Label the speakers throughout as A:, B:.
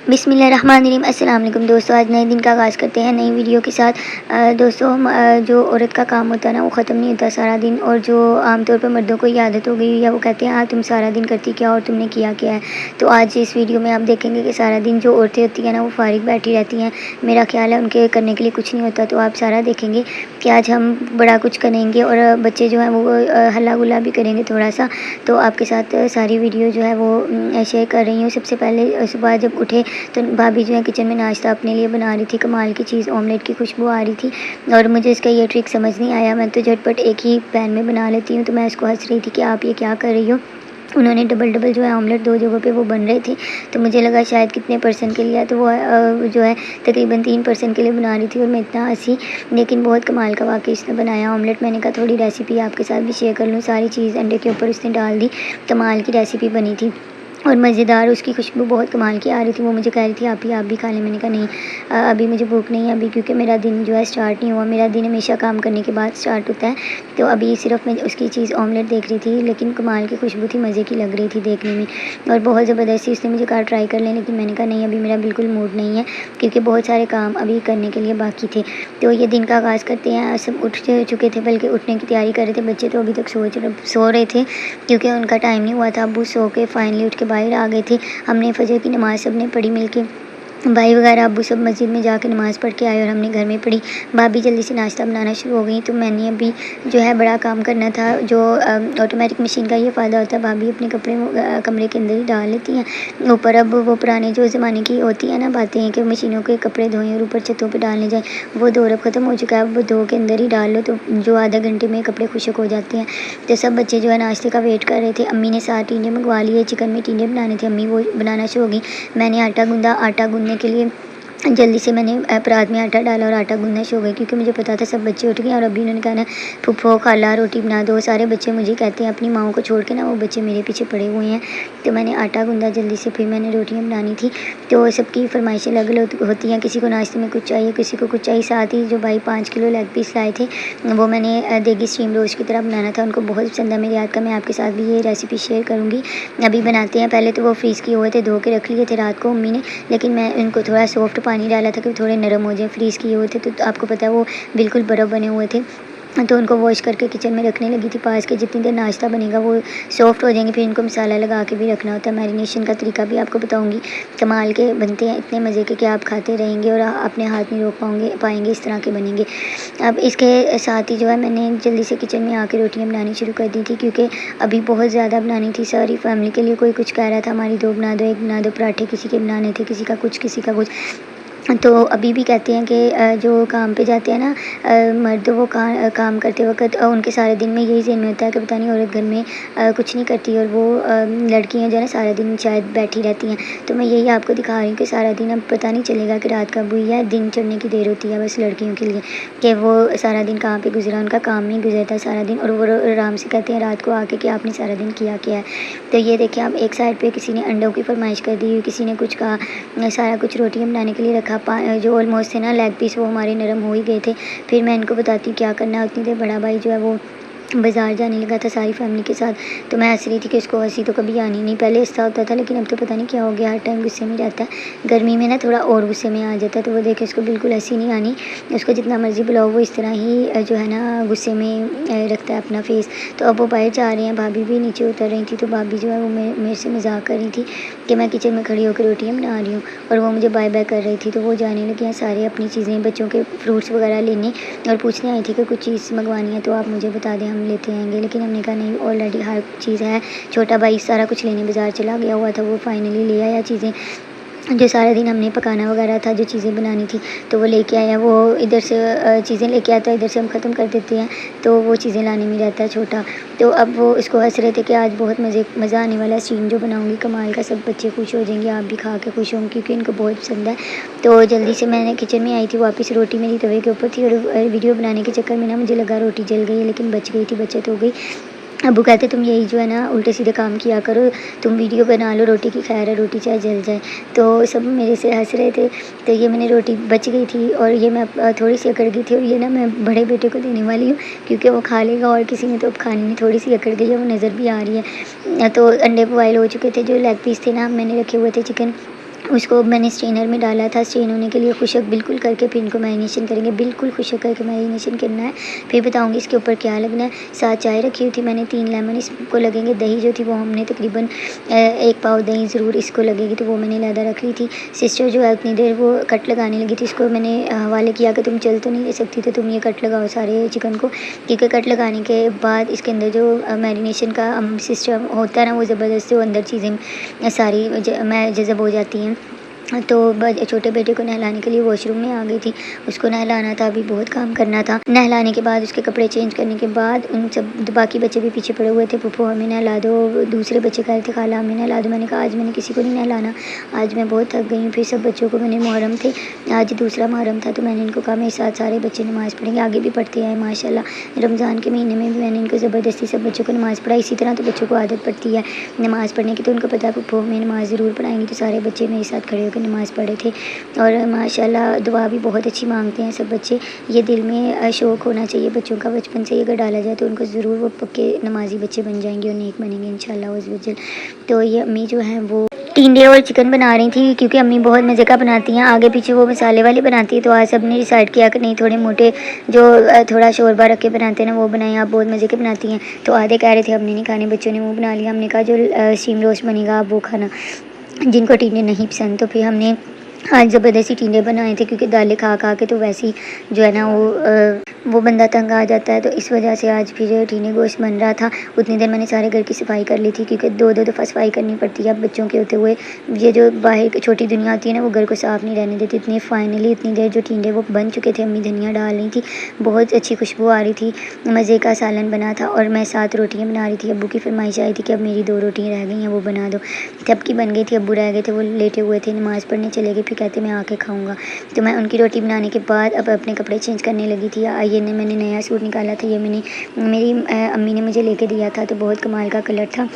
A: बिस्मिल्लाहिर्रहमानिर्रहीम। अस्सलाम वालेकुम दोस्तों, आज नए दिन का आगाज़ करते हैं नई वीडियो के साथ। दोस्तों हम जो औरत का काम होता है ना वो ख़त्म नहीं होता सारा दिन, और जो आमतौर पर मर्दों को ही आदत हो गई है, या वो कहते हैं हाँ तुम सारा दिन करती क्या और तुमने किया क्या है। तो आज इस वीडियो में आप देखेंगे कि सारा दिन जो औरतें होती हैं ना वो फारिग बैठी रहती हैं। मेरा ख्याल है उनके करने के लिए कुछ नहीं होता। तो आप सारा देखेंगे कि आज हम बड़ा कुछ करेंगे, और बच्चे जो हैं वो हल्ला गुल्ला भी करेंगे थोड़ा सा। तो आपके साथ सारी वीडियो जो है वो शेयर कर रही हूँ। सबसे पहले सुबह जब उठे तो भाभी जो है किचन में नाश्ता अपने लिए बना रही थी। कमाल की चीज़, ऑमलेट की खुशबू आ रही थी, और मुझे इसका ये ट्रिक समझ नहीं आया। मैं तो झटपट एक ही पैन में बना लेती हूँ। तो मैं इसको हंस रही थी कि आप ये क्या कर रही हो। उन्होंने डबल डबल जो है ऑमलेट दो जगहों पे वो बन रहे थे। तो मुझे लगा शायद कितने पर्सन के लिए, तो वो जो है तकरीबन 3 पर्सन के लिए बना रही थी, और मैं इतना हंसी। लेकिन बहुत कमाल का वाकई इसने बनाया ऑमलेट। मैंने कहा थोड़ी रेसिपी आपके साथ भी शेयर कर लूँ। सारी चीज़ अंडे के ऊपर उसने डाल दी, कमाल की रेसिपी बनी थी और मज़ेदार। उसकी खुशबू बहुत कमाल की आ रही थी। वो मुझे कह रही थी आप भी खा लें। मैंने कहा नहीं, अभी मुझे भूख नहीं है अभी, क्योंकि मेरा दिन जो है स्टार्ट नहीं हुआ। मेरा दिन हमेशा काम करने के बाद स्टार्ट होता है। तो अभी सिर्फ मैं उसकी चीज़ ऑमलेट देख रही थी, लेकिन कमाल की खुशबू थी, मज़े की लग रही थी देखने में, और बहुत ज़बरदस्ती उसने मुझे कहा ट्राई कर लें। लेकिन मैंने कहा नहीं, अभी मेरा बिल्कुल मूड नहीं है, क्योंकि बहुत सारे काम अभी करने के लिए बाकी थे। तो ये दिन का आगाज़ करते हैं। सब उठ चुके थे, बल्कि उठने की तैयारी कर रहे थे। बच्चे तो अभी तक सो रहे थे, क्योंकि उनका टाइम नहीं हुआ था। अब्बू सो के फाइनली उठ के बाहर आ गए थे। हमने फजर की नमाज़ सब ने पढ़ी मिल के। भाई वगैरह अब्बू सब मस्जिद में जाके नमाज़ पढ़ के आए, और हमने घर में पढ़ी। भाभी जल्दी से नाश्ता बनाना शुरू हो गई। तो मैंने अभी जो है बड़ा काम करना था। जो ऑटोमेटिक मशीन का ये फ़ायदा होता है, भाभी अपने कपड़े कमरे के अंदर ही डाल लेती हैं ऊपर। अब वो पुराने जो ज़माने की होती है ना बातें कि मशीनों के कपड़े धोएं और ऊपर छतों पर डालने जाएँ, वो दौर अब ख़त्म हो चुका है। अब वो धो के अंदर ही डाल लो, तो जो आधा घंटे में कपड़े खुशक हो जाते हैं। तो सब बच्चे जो है नाश्ते का वेट कर रहे थे। अम्मी ने 7 टींडे मंगवा लिए। चिकन में टींडे बनाने थे, अम्मी वो बनाना शुरू हो गई। मैंने आटा गूँधा। आटा गूँधने के लिए जल्दी से मैंने परात में आटा डाला और आटा गूँधना शुरू हो गई, क्योंकि मुझे पता था सब बच्चे उठ गए। और अभी उन्होंने कहा ना फूफो खाला रोटी बना दो। सारे बच्चे मुझे कहते हैं, अपनी माओं को छोड़ के ना वो बच्चे मेरे पीछे पड़े हुए हैं। तो मैंने आटा गूँधा जल्दी से, फिर मैंने रोटियाँ बनानी थी। तो सबकी फरमाइशें अलग अलग होती हैं, किसी को नाश्ते में कुछ चाहिए, किसी को कुछ चाहिए। साथ ही जो भाई 5 किलो लेग पीस लाए थे, वो मैंने देगी स्टीम रोस्ट की तरह बनाना था। उनको बहुत पसंद है मेरे हाथ का। मैं आपके साथ भी ये रेसिपी शेयर करूँगी। अभी बनाते हैं। पहले तो वो फ्रीज़ किए हुए थे, धो के रख लिए थे रात को अम्मी ने, लेकिन मैं इनको थोड़ा सॉफ्ट पानी डाला था कि थोड़े नरम हो जाए। फ्रीज़ किए हुए थे तो आपको पता है वो बिल्कुल बर्फ़ बने हुए थे। तो उनको वॉश करके किचन में रखने लगी थी पास के। जितनी देर नाश्ता बनेगा वो सॉफ्ट हो जाएंगे, फिर इनको मसाला लगा के भी रखना होता है। मैरिनेशन का तरीका भी आपको बताऊंगी। कमाल के बनते हैं, इतने मज़े के कि आप खाते रहेंगे और अपने हाथ नहीं रोक पाएंगे, इस तरह के बनेंगे। अब इसके साथ ही जो है मैंने जल्दी से किचन में आके रोटियां बनानी शुरू कर दी थी, क्योंकि अभी बहुत ज़्यादा बनानी थी सारी फैमिली के लिए। कोई कुछ कह रहा था हमारी 2 बना दो, 1 बना दो। पराठे किसी के बनाने थे, किसी का कुछ, किसी का कुछ। तो अभी भी कहते हैं कि जो काम पे जाते हैं ना मर्द, वो काम करते वक़्त उनके सारे दिन में यही ज़हन में होता है कि पता नहीं औरत घर में कुछ नहीं करती, और वो लड़कियां जो है ना सारा दिन शायद बैठी रहती हैं। तो मैं यही आपको दिखा रही हूँ कि सारा दिन अब पता नहीं चलेगा कि रात कब हुई है। दिन चढ़ने की देर होती है बस लड़कियों के लिए, कि वो सारा दिन कहाँ पे गुजरा, उनका काम में गुजरता है सारा दिन, और वो आराम से कहते हैं रात को आके कि आपने सारा दिन किया क्या है। तो ये देखिए, आप एक साइड पर किसी ने अंडों की फरमाइश कर दी, किसी ने कुछ कहा। सारा कुछ रोटियाँ बनाने के लिए रखा। जो ऑलमोस्ट थे ना लेग पीस, वो हमारे नरम हो ही गए थे। फिर मैं इनको बताती हूँ क्या करना है। उतनी देर बड़ा भाई जो है वो बाज़ार जाने लगा था सारी फैमिली के साथ। तो मैं हंस रही थी कि उसको हंसी तो कभी आनी नहीं। पहले ऐसा होता था, लेकिन अब तो पता नहीं क्या हो गया, हर टाइम गुस्से में रहता है। गर्मी में ना थोड़ा और गुस्से में आ जाता है। तो वो देखे उसको बिल्कुल हंसी नहीं आनी। उसको जितना मर्ज़ी बुलाओ वो इस तरह ही जो है ना गुस्से में रखता है अपना फेस। तो अब वो बाहर जा रहे हैं। भाभी भी नीचे उतर रही थी। तो भाभी जो है वो मेरे से मजाक कर रही थी कि मैं किचन में खड़ी होकर रोटियाँ बना रही हूँ, और वो मुझे बाय बाय कर रही थी। तो वो जाने लगी हैं सारे अपनी चीज़ें, बच्चों के फ्रूट्स वगैरह लेने, और पूछने आई थी कि कुछ चीज़ मंगवानी है तो आप मुझे बता दें, हम लेते आएंगे। लेकिन हमने कहा नहीं, ऑलरेडी हर चीज़ है। छोटा भाई सारा कुछ लेने बाज़ार चला गया हुआ था, वो फाइनली ले आया चीज़ें। जो सारा दिन हमने पकाना वगैरह था, जो चीज़ें बनानी थी, तो वो लेके आया। वो इधर से चीज़ें लेके आता है, इधर से हम ख़त्म कर देते हैं, तो वो चीज़ें लाने में रहता है छोटा। तो अब वो इसको हंस रहे थे कि आज बहुत मज़ा आने वाला है, सीन जो बनाऊंगी कमाल का, सब बच्चे खुश हो जाएंगे, आप भी खा के खुश होंगे, क्योंकि इनको बहुत पसंद है। तो जल्दी से मैंने किचन में आई थी वापस। रोटी मेरी तवे के ऊपर थी, और वीडियो बनाने के चक्कर में ना मुझे लगा रोटी जल गई है, लेकिन बच गई थी, बचत हो गई। अब्बू कहते तुम यही जो है ना उल्टे सीधे काम किया करो, तुम वीडियो बना लो, रोटी की खैर है, रोटी चाहे जल जाए। तो सब मेरे से हंस रहे थे। तो ये मैंने रोटी बच गई थी, और ये मैं थोड़ी सी अकड़ गई थी, और ये ना मैं बड़े बेटे को देने वाली हूँ, क्योंकि वो खा लेगा, और किसी ने तो अब खानी नहीं। थोड़ी सी अकड़ गई है, वो नज़र भी आ रही है। तो अंडे बॉयल हो चुके थे, जो लेग पीस थे ना मैंने रखे हुए थे चिकन, उसको मैंने स्ट्रेनर में डाला था। स्ट्रेन होने के लिए खुशक बिल्कुल करके फिर इनको मैरिनेशन करेंगे, बिल्कुल खुशक करके मैरिनेशन करना है। फिर बताऊँगी इसके ऊपर क्या लगना है। साथ चाय रखी हुई थी मैंने, 3 लेमन इसको लगेंगे। दही जो थी वो हमने तकरीबन 1 पाव दही ज़रूर इसको लगेगी, तो वो मैंने लैदा रख ली थी। सिस्टर जो है उतनी देर वो कट लगाने लगी थी, इसको मैंने हवाले किया कि तुम चल तो नहीं दे सकती, तो तुम ये कट लगाओ सारे चिकन को। क्योंकि कट लगाने के बाद इसके अंदर जो मैरिनेशन का सिस्टम होता है ना, वो ज़बरदस्त वो अंदर चीज़ें सारी जज़ब हो जाती हैं। तो छोटे बेटे को नहलाने के लिए वॉशरूम में आ गई थी, उसको नहलाना था, अभी बहुत काम करना था। नहलाने के बाद उसके कपड़े चेंज करने के बाद उन सब बाकी बच्चे भी पीछे पड़े हुए थे, फूफो हमें नहला दो, दूसरे बच्चे कह रहे थे खाला हमें नहला दो। मैंने कहा आज मैंने किसी को नहीं नहलाना, आज मैं बहुत थक गई हूँ। फिर सब बच्चों को मैंने मुहर्रम थे, आज दूसरा मुहर्रम था, तो मैंने इनको कहा मेरे साथ सारे बच्चे नमाज़ पढ़ेंगे, आगे भी पढ़ते हैं माशाल्लाह। रमज़ान के महीने में भी मैंने इनको ज़बरदस्ती सब बच्चों को नमाज़ पढ़ाई। इसी तरह तो बच्चों को आदत पड़ती है नमाज़ पढ़ने की, तो उनको पता है फूफो हमें नमाज़ ज़रूर पढ़ाएंगी, तो सारे बच्चे मेरे साथ खड़े होकर नमाज़ पढ़े थे। और माशाल्लाह दुआ भी बहुत अच्छी मांगते हैं सब बच्चे। ये दिल में शौक़ होना चाहिए बच्चों का, बचपन से ही अगर डाला जाए तो उनको ज़रूर वो पक्के नमाज़ी बच्चे बन जाएंगे और नेक बनेंगे इंशाल्लाह उज़ वजल। तो ये अम्मी जो हैं वो टिंडे और चिकन बना रही थी, क्योंकि अम्मी बहुत मज़े का बनाती हैं, आगे पीछे वो मसाले वाले बनाती है। तो आज सब ने डिसाइड किया कि नहीं थोड़े मोटे जो थोड़ा शोरबा रख के बनाते हैं ना वो बनाएं, आप बहुत मज़े के बनाती हैं। तो आधे कह रहे थे हमने नहीं खाने, बच्चों ने वो बना लिया। हमने कहा जो स्टीम रोस्ट बनेगा आप वो खाना, जिनको टिंडे नहीं पसंद। तो फिर हमने आज ज़बरदस्ती टिंडे बनाए थे, क्योंकि दालें खा खा के तो वैसे ही जो है ना वो बंदा तंग आ जाता है, तो इस वजह से आज फिर टिंडे गोश्त बन रहा था। उतनी देर मैंने सारे घर की सफाई कर ली थी, क्योंकि 2-2 दफ़ा सफाई करनी पड़ती है अब बच्चों के होते हुए। ये जो बाहर की छोटी दुनिया होती है ना, वो घर को साफ़ नहीं रहने देती। इतनी फाइनली इतनी देर जो टिंडे वो बन चुके थे, अम्मी धनिया डाल रही थी, बहुत अच्छी खुशबू आ रही थी, मज़े का सालन बना था। और मैं 7 रोटियाँ बना रही थी। अब्बू की फरमाइश आई थी कि अब मेरी 2 रोटियाँ रह गई हैं वो बना दो, तब की बन गई थी। अब्बू रह गए थे, वो लेटे हुए थे, नमाज़ पढ़ने चले गए, फिर कहते मैं आके खाऊँगा। तो मैं उनकी रोटी बनाने के बाद अब अपने कपड़े चेंज करने लगी थी। ये मैंने नया सूट निकाला था, ये मेरी अम्मी ने मुझे लेके दिया था, तो बहुत कमाल का कलर था।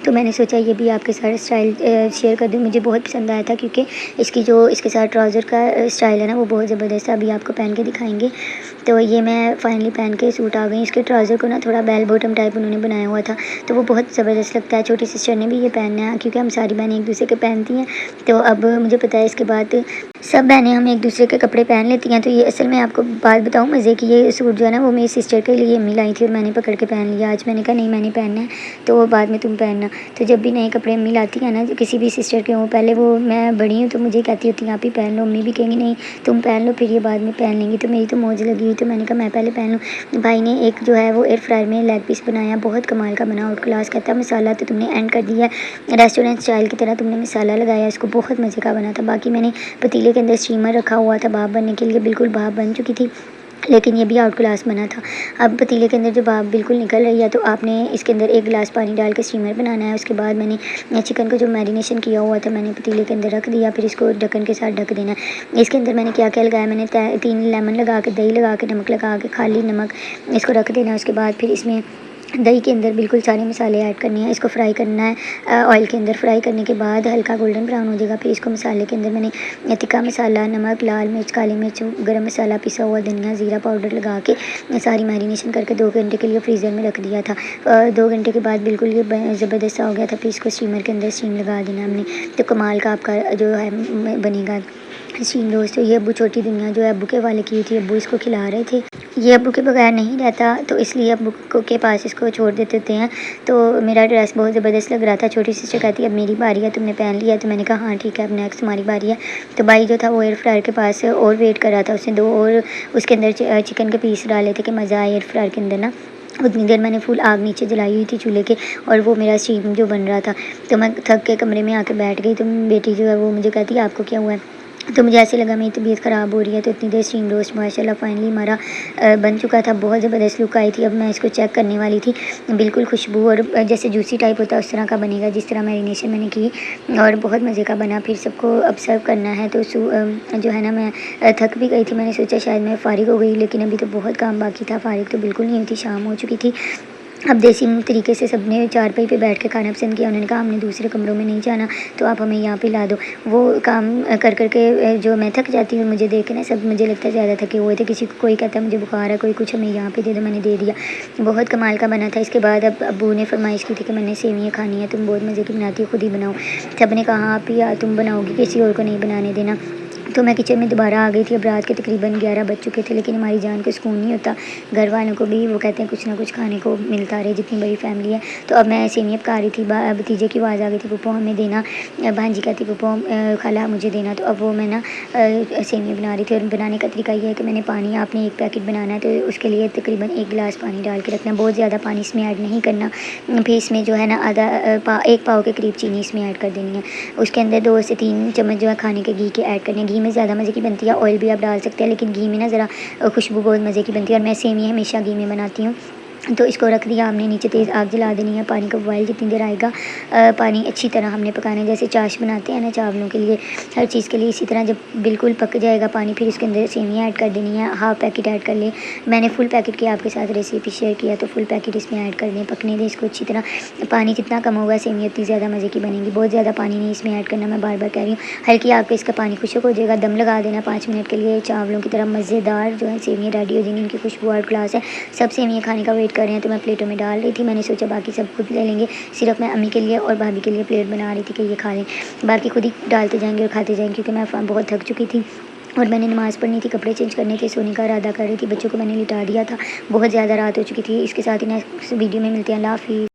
A: तो मैंने सोचा ये भी आपके साथ स्टाइल शेयर कर दूँ। मुझे बहुत पसंद आया था, क्योंकि इसके साथ ट्राउज़र का स्टाइल है ना वो बहुत ज़बरदस्त है। अभी आपको पहन के दिखाएंगे। तो ये मैं फाइनली पहन के सूट आ गई। इसके ट्राउज़र को ना थोड़ा बेल बॉटम टाइप उन्होंने बनाया हुआ था, तो वो बहुत ज़बरदस्त लगता है। छोटी सिस्टर ने भी ये पहनना है, क्योंकि हम सारी बहनें एक दूसरे के पहनती हैं। तो अब मुझे पता है इसके बाद सब बहनें हम एक दूसरे के कपड़े पहन लेती हैं। तो ये असल में आपको बात बताऊँ मज़े की, ये सूट जो है ना वो मेरी सिस्टर के लिए अम्मी लाई थी, और मैंने पकड़ के पहन लिया। आज मैंने कहा नहीं मैंने पहनना है, तो वो बाद में तुम पहनना। तो जब भी नए कपड़े अम्मी लाती हैं ना किसी भी सिस्टर के हों, पहले वो मैं बड़ी हूँ तो मुझे कहती होती हैं आप ही पहन लो, अम्मी भी कहेंगी नहीं तुम पहन लो, फिर ये बाद में पहन लेंगी। तो मेरी तो मौज लगी हुई, तो मैंने कहा मैं पहले पहन लूँ। भाई ने एक जो है वो एयर फ्रायर में लेग पीस बनाया, बहुत कमाल का बना, आउट क्लास। कहता मसाला तो तुमने एंड कर दिया, रेस्टोरेंट स्टाइल की तरह तुमने मसाला लगाया इसको, बहुत मज़े का बना था। बाकी मैंने पतीले के अंदर स्टीमर रखा हुआ था भाप बनने के लिए, बिल्कुल भाप बन चुकी थी, लेकिन ये भी आउट क्लास बना था। अब पतीले के अंदर जो भाप बिल्कुल निकल रही है, तो आपने इसके अंदर 1 गिलास पानी डाल के स्टीमर बनाना है। उसके बाद मैंने चिकन को जो मैरिनेशन किया हुआ था मैंने पतीले के अंदर रख दिया, फिर इसको ढक्कन के साथ ढक देना है। इसके अंदर मैंने क्या क्या लगाया, मैंने 3 लेमन लगा के, दही लगा के, नमक लगा के, खाली नमक इसको रख देना है। उसके बाद फिर इसमें दही के अंदर बिल्कुल सारे मसाले ऐड करने हैं, इसको फ्राई करना है ऑयल के अंदर। फ्राई करने के बाद हल्का गोल्डन ब्राउन हो जाएगा, फिर इसको मसाले के अंदर मैंने तिक्का मसाला, नमक, लाल मिर्च, काली मिर्च, गरम मसाला, पिसा हुआ धनिया, ज़ीरा पाउडर लगा के सारी मैरिनेशन करके 2 घंटे के लिए फ्रीज़र में रख दिया था। 2 घंटे के बाद बिल्कुल ये ज़बरदस्त सा हो गया था। फिर इसको स्टीमर के अंदर स्टीम लगा देना हमने, तो कमाल का आपका जो है बनेगा स्टीम रोस्ट। तो ये अब्बू छोटी दुनिया जो है अब्बू के वाले की थी, अब्बू इसको खिला रहे थे। ये अब्बू के बगैर नहीं रहता, तो इसलिए अब्बू के पास इसको छोड़ देते हैं। तो मेरा ड्रेस बहुत ज़बरदस्त लग रहा था। छोटी सिस्टर कहती है अब मेरी बारी है, तुमने पहन लिया। तो मैंने कहा हाँ ठीक है अब नेक्स्ट तुम्हारी बारी है। तो भाई जो था वो एयर फ्रायर के पास और वेट कर रहा था, उसने 2 और उसके अंदर चिकन के पीस डाले थे कि मज़ा आए एयर फ्रायर के अंदर ना। उतनी देर मैंने फुल आग नीचे जलाई हुई थी चूल्हे के, और वो मेरा स्टीम जो बन रहा था। तो मैं थक के कमरे में आके बैठ गई। तो बेटी जो है वो मुझे कहती है आपको क्या हुआ है, तो मुझे ऐसे लगा मेरी तबीयत ख़राब हो रही है। तो इतनी देर स्टीम रोस्ट माशाल्लाह फाइनली हमारा बन चुका था, बहुत ज़बरदस्त लुक आई थी। अब मैं इसको चेक करने वाली थी, बिल्कुल खुशबू और जैसे जूसी टाइप होता है उस तरह का बनेगा, जिस तरह मैरिनेशन मैंने की, और बहुत मज़े का बना। फिर सबको अब सर्व करना है। तो जो है ना मैं थक भी गई थी, मैंने सोचा शायद मैं फ़ारिग हो गई, लेकिन अभी तो बहुत काम बाकी था, फ़ारिग तो बिल्कुल नहीं हुई थी, शाम हो चुकी थी। अब देसी तरीके से सब ने चारपाई पे बैठ के खाना पसंद किया। उन्होंने कहा हमने दूसरे कमरों में नहीं जाना, तो आप हमें यहाँ पे ला दो। वो काम कर कर के जो मैं थक जाती हूँ, मुझे देख के ना सब मुझे लगता है ज़्यादा थके हुए थे। किसी को कोई कहता है मुझे बुखार है, कोई कुछ हमें यहाँ पे दे दो, मैंने दे दिया। बहुत कमाल का बना था। इसके बाद अब अब्बू ने फरमाइश की थी कि मैंने सेवियाँ खानी है, तुम बहुत मज़े की बनाती हो, खुद ही बनाओ। सब ने कहा आप ही तुम बनाओगी, किसी और को नहीं बनाने देना। तो मैं किचन में दोबारा आ गई थी। अब रात के तकरीबन 11 बज चुके थे, लेकिन हमारी जान को सुकून नहीं होता। घर वालों को भी वो कहते हैं कुछ ना कुछ खाने को मिलता रहे, जितनी बड़ी फैमिली है। तो अब मैं सेवियाँ पका रही थी, भतीजे की आवाज़ आ गई थी, पप्पो हमें देना। भांजी कहती पप्पो खाला मुझे देना। तो अब वो मैं ना सेवियाँ बना रही थी। और बनाने का तरीका ये है कि मैंने पानी, आपने एक पैकेट बनाना है तो उसके लिए तकरीबन 1 गिलास पानी डाल के रखना है। बहुत ज़्यादा पानी इसमें ऐड नहीं करना। फिर इसमें जो है ना एक पाव के करीब चीनी इसमें ऐड कर देनी है। उसके अंदर 2 से 3 चम्मच जो है खाने के घी के ऐड करने हैं। घी में ज़्यादा मज़े की बनती है, ऑयल भी आप डाल सकते हैं, लेकिन घी में ना ज़रा खुशबू बहुत मज़े की बनती है। और मैं सेवियाँ हमेशा घी में बनाती हूँ। तो इसको रख दिया हमने, नीचे तेज़ आग जला देनी है। पानी का बॉयल जितनी देर आएगा पानी अच्छी तरह हमने पकाना है, जैसे चाश बनाते हैं ना चावलों के लिए, हर चीज़ के लिए इसी तरह। जब बिल्कुल पक जाएगा पानी, फिर इसके अंदर सेवियाँ ऐड कर देनी है। हाफ़ पैकेट ऐड कर लें। मैंने फुल पैकेट की आपके साथ रेसिपी शेयर किया, तो फुल पैकेट इसमें ऐड कर दें, पकने दें इसको अच्छी तरह। पानी जितना कम होगा सेवियाँ उतनी ज़्यादा मज़े की बनेंगी। बहुत ज़्यादा पानी नहीं इसमें ऐड करना, मैं बार बार कह रही हूँ। हल्की आग पे इसका पानी खुश्क हो जाएगा, दम लगा देना 5 मिनट के लिए। चावलों की तरह मज़ेदार जो है सेवियाँ रेडी हो जाएंगी। इनकी खुशबू आउट क्लास है। सब सेवियाँ खाने का वेट कर रहे हैं, तो मैं प्लेटों में डाल रही थी। मैंने सोचा बाकी सब खुद ले लेंगे, सिर्फ मैं अम्मी के लिए और भाभी के लिए प्लेट बना रही थी कि ये खा लें। बाकी खुद ही डालते जाएंगे और खाते जाएंगे, क्योंकि मैं बहुत थक चुकी थी और मैंने नमाज़ पढ़नी थी, कपड़े चेंज करने थे, सोने का इरादा कर रही थी। बच्चों को मैंने लिटा दिया था, बहुत ज़्यादा रात हो चुकी थी। इसके साथ ही नेक्स्ट वीडियो में मिलते हैं। अल्लाह हाफ़िज़।